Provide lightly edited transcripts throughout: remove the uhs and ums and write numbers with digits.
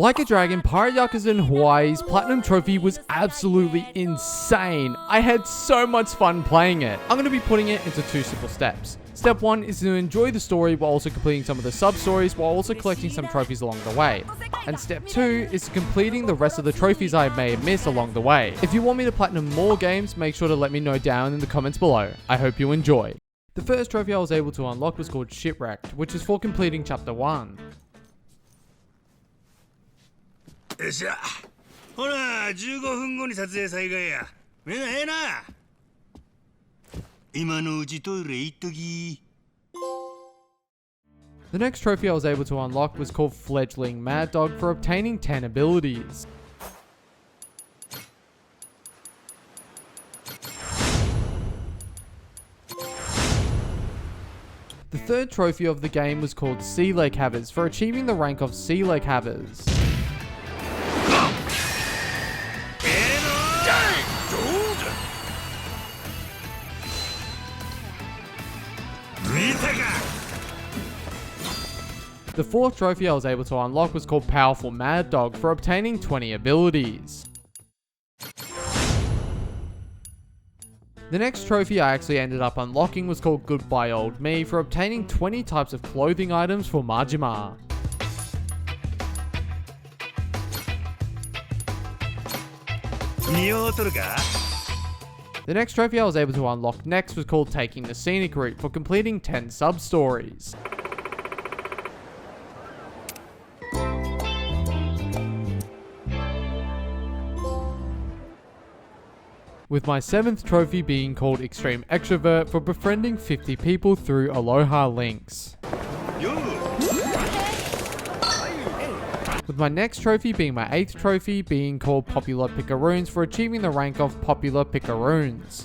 Like a Dragon, Pirate Yakuza in Hawaii's Platinum Trophy was absolutely insane. I had so much fun playing it. I'm going to be putting it into 2 simple steps. Step 1 is to enjoy the story while also completing some of the sub-stories while also collecting some trophies along the way. And step 2 is completing the rest of the trophies I may have missed along the way. If you want me to platinum more games, make sure to let me know down in the comments below. I hope you enjoy. The first trophy I was able to unlock was called Shipwrecked, which is for completing chapter 1. よっしゃほら15分後に撮影再開やみんなええな今のうちトイレ行っとき The next trophy I was able to unlock was called Fledgling Mad Dog for obtaining 10 abilities. The third trophy of the game was called Sea Lake Havers for achieving the rank of Sea Lake Havers. The fourth trophy I was able to unlock was called Powerful Mad Dog for obtaining 20 abilities. The next trophy I actually ended up unlocking was called Goodbye Old Me for obtaining 20 types of clothing items for Majima. The next trophy I was able to unlock next was called Taking the Scenic Route for completing 10 sub-stories. With my 7th trophy being called Extreme Extrovert for befriending 50 people through Aloha links. With my next trophy being my 8th trophy being called Popular Picaroons for achieving the rank of Popular Picaroons.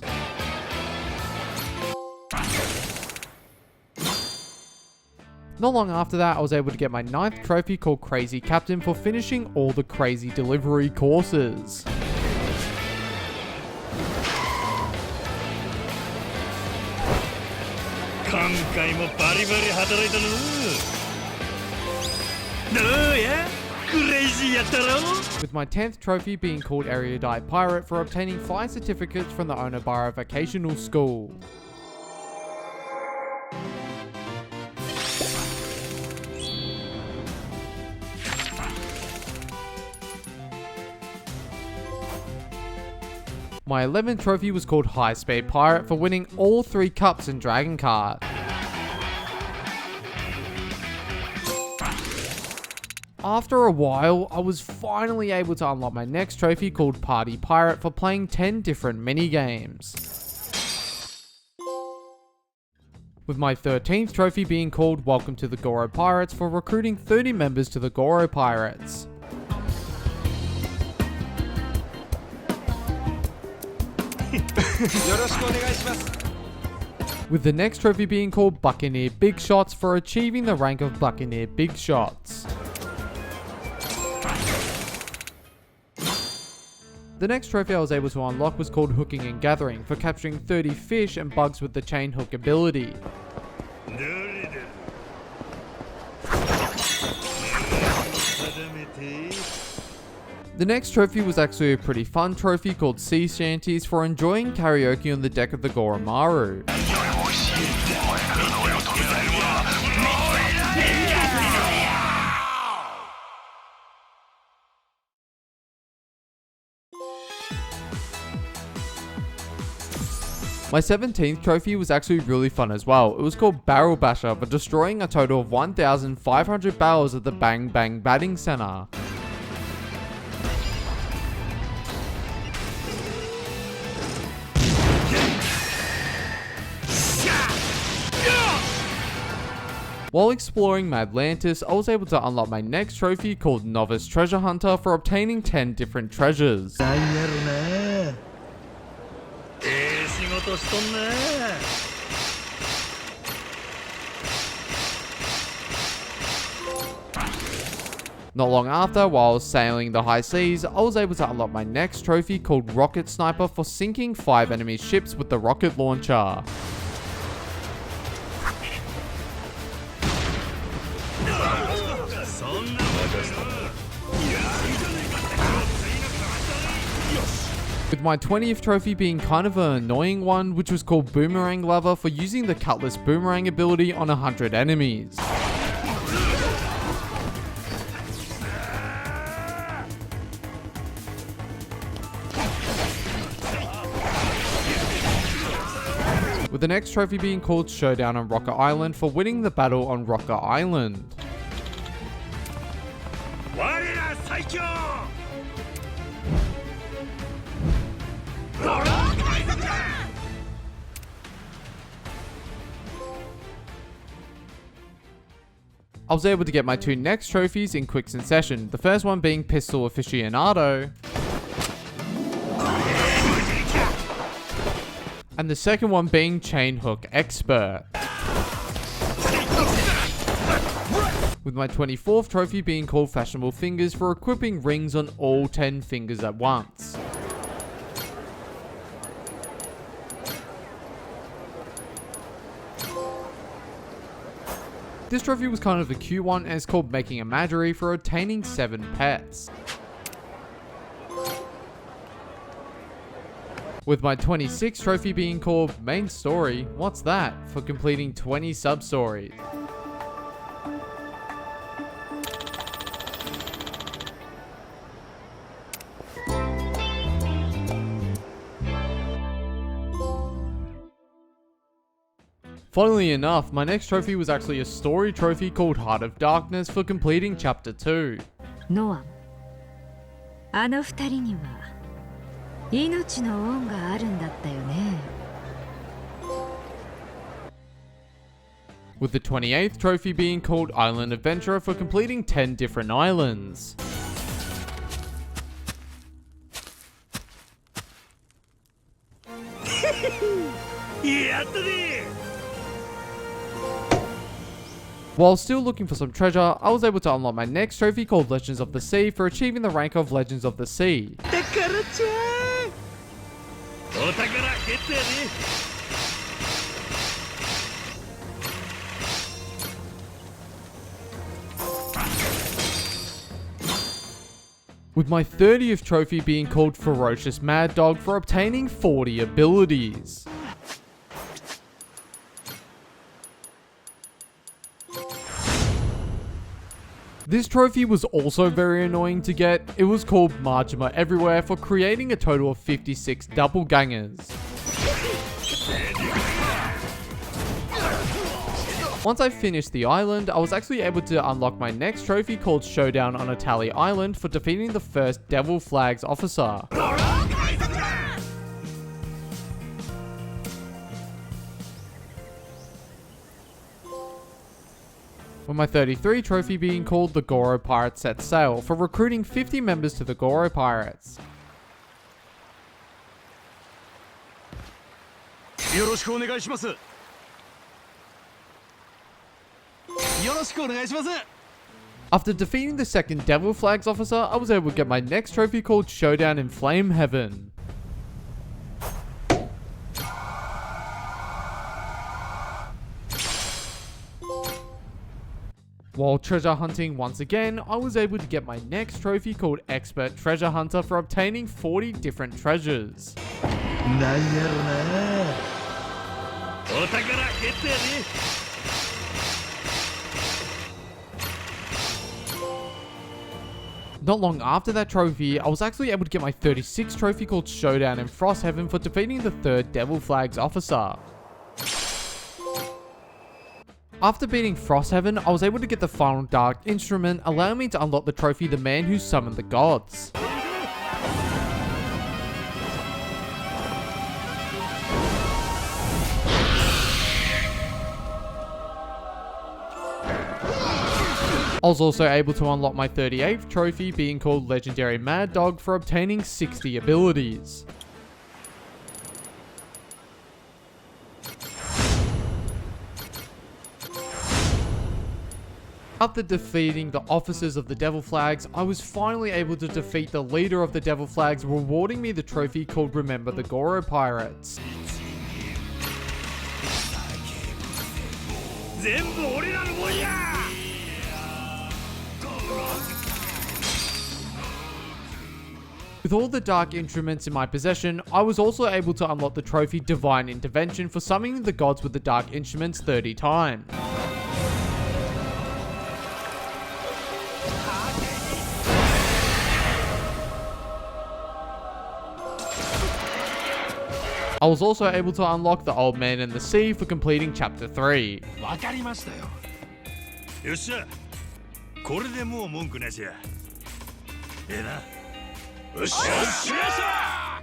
Not long after that, I was able to get my 9th trophy called Crazy Captain for finishing all the crazy delivery courses. With my 10th trophy being called Erudite Pirate for obtaining 5 certificates from the Onabara Vocational School. My 11th trophy was called High Speed Pirate for winning all 3 cups in Dragon Kart. After a while, I was finally able to unlock my next trophy called Party Pirate for playing 10 different minigames. With my 13th trophy being called Welcome to the Goro Pirates for recruiting 30 members to the Goro Pirates. With the next trophy being called Buccaneer Big Shots for achieving the rank of Buccaneer Big Shots. The next trophy I was able to unlock was called Hooking and Gathering for capturing 30 fish and bugs with the chain hook ability. The next trophy was actually a pretty fun trophy called Sea Shanties for enjoying karaoke on the deck of the Goromaru. My 17th trophy was actually really fun as well. It was called Barrel Basher for destroying a total of 1,500 barrels at the Bang Bang Batting Center. While exploring Madlantis, I was able to unlock my next trophy called Novice Treasure Hunter for obtaining 10 different treasures. Not long after, while I was sailing the high seas, I was able to unlock my next trophy called Rocket Sniper for sinking 5 enemy ships with the rocket launcher. with my 20th trophy being kind of an annoying one, which was called Boomerang Lover for using the Cutlass Boomerang ability on 100 enemies. With the next trophy being called Showdown on Rocker Island for winning the battle on Rocker Island. I was able to get my 2 next trophies in quick succession, the first one being Pistol Aficionado, and the second one being Chain Hook Expert. With my 24th trophy being called Fashionable Fingers for equipping rings on all 10 fingers at once. This trophy was kind of a cute one and it's called Making a Menagerie for obtaining 7 pets. With my 26th trophy being called Main Story, what's that? For completing 20 sub-stories. Funnily enough, my next trophy was actually a story trophy called Heart of Darkness for completing Chapter 2. ノア、あの二人には命の恩があるんだったよね。With the 28th trophy being called Island Adventurer for completing 10 different islands. While still looking for some treasure, I was able to unlock my next trophy called Legends of the Sea for achieving the rank of Legends of the Sea. With my 30th trophy being called Ferocious Mad Dog for obtaining 40 abilities. This trophy was also very annoying to get. It was called Majima Everywhere for creating a total of 56 doppelgangers. Once I finished the island, I was actually able to unlock my next trophy called Showdown on Atali Island for defeating the first Devil Flags officer. With my 33 trophy being called the Goro Pirates Set Sail for recruiting 50 members to the Goro Pirates. After defeating the second Devil Flags officer, I was able to get my next trophy called Showdown in Flame Heaven. While treasure hunting once again, I was able to get my next trophy called Expert Treasure Hunter for obtaining 40 different treasures. Not long after that trophy, I was actually able to get my 36th trophy called Showdown in Frost Heaven for defeating the third Devil Flags officer. After beating Frost Heaven, I was able to get the final Dark Instrument, allowing me to unlock the trophy The Man Who Summoned the Gods. I was also able to unlock my 38th trophy being called Legendary Mad Dog for obtaining 60 abilities. After defeating the officers of the Devil Flags, I was finally able to defeat the leader of the Devil Flags, rewarding me the trophy called Remember the Goro Pirates. With all the dark instruments in my possession, I was also able to unlock the trophy Divine Intervention for summoning the gods with the dark instruments 30 times. I was also able to unlock the Old Man and the Sea for completing chapter 3. わかりましたよ。よっしゃ。これでもう文句なしや。ええな。よっしゃ。よっしゃ。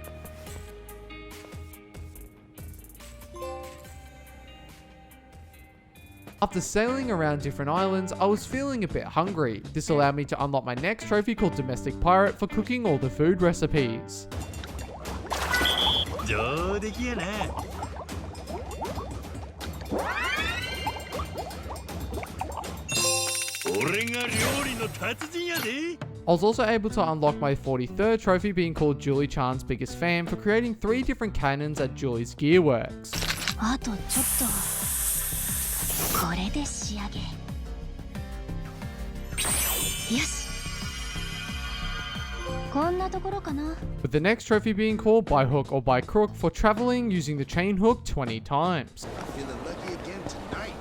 After sailing around different islands, I was feeling a bit hungry. This allowed me to unlock my next trophy called Domestic Pirate for cooking all the food recipes. 上出来やな。俺が料理の達人やで。I was also able to unlock my 43rd trophy being called Julie Chan's Biggest Fan for creating 3 different cannons at Julie's Gearworks. あとちょっとこれで仕上げよしこんなところかな With the next trophy being called By Hook or By Crook for traveling using the chain hook 20 times. Feeling lucky again tonight.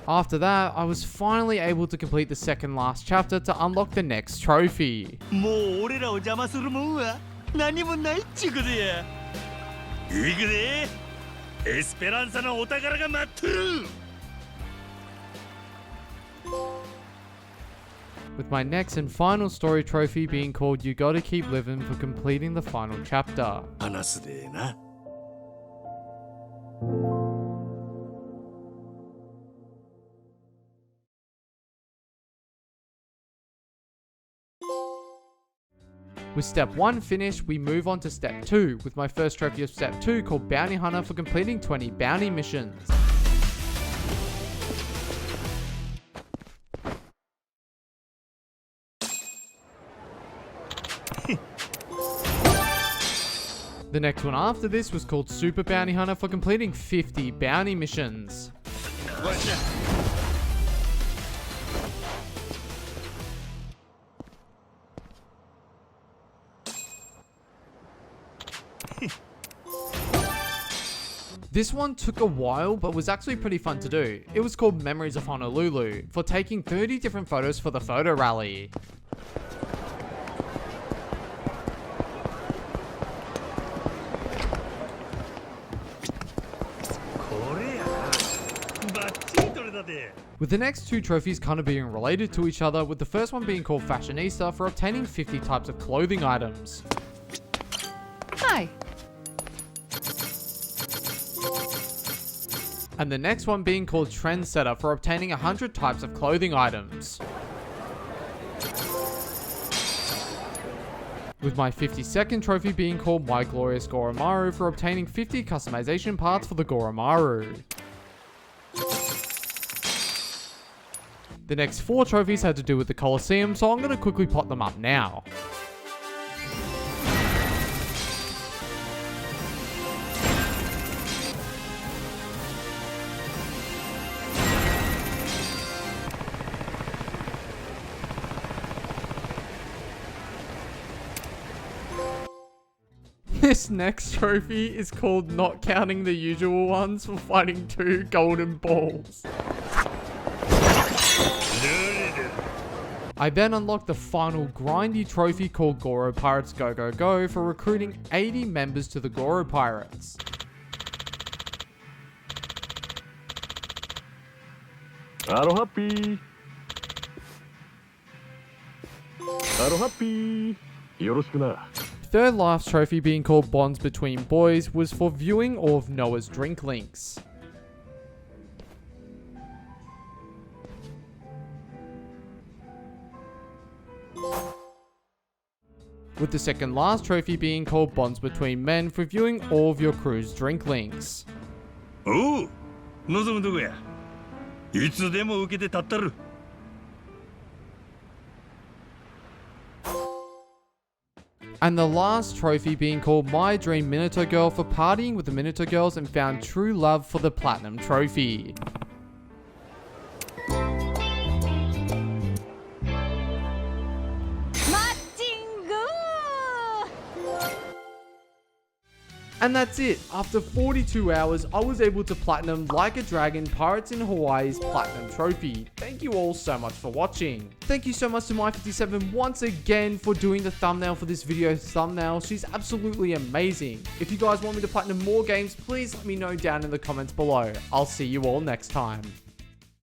After that, I was finally able to complete the second last chapter to unlock the next trophy. もう俺らを邪魔するもんは何もないっちゅうことや。いくで。エスペランサのお宝が待ってる。With my next and final story trophy being called You Gotta Keep Living for completing the final chapter. 話すでな。With step 1 finished, we move on to step 2, with my first trophy of step 2 called Bounty Hunter for completing 20 bounty missions. The next one after this was called Super Bounty Hunter for completing 50 bounty missions. This one took a while, but was actually pretty fun to do. It was called Memories of Honolulu, for taking 30 different photos for the photo rally. With the next 2 trophies kind of being related to each other, with the first one being called Fashionista for obtaining 50 types of clothing items. Hi. And the next one being called Trendsetter for obtaining 100 types of clothing items. With my 52nd trophy being called My Glorious Goromaru for obtaining 50 customization parts for the Goromaru. The next 4 trophies had to do with the Colosseum, so I'm going to quickly pot them up now. This next trophy is called Not Counting the Usual Ones for fighting 2 golden balls. I then unlocked the final grindy trophy called Goro Pirates Go Go Go for recruiting 80 members to the Goro Pirates. Happy. Third last trophy being called Bonds Between Boys was for viewing all of Noah's drink links. With the second last trophy being called Bonds Between Men for viewing all of your crew's drink links. おう、望むとこや。いつでも受けて立ったる。And the last trophy being called My Dream Minato Girl for partying with the Minato Girls and found true love for the Platinum Trophy. And that's it. After 42 hours, I was able to platinum Like a Dragon Pirates in Hawaii's Platinum Trophy. Thank you all so much for watching. Thank you so much to My57 once again for doing the thumbnail for this video's thumbnail. She's absolutely amazing. If you guys want me to platinum more games, please let me know down in the comments below. I'll see you all next time.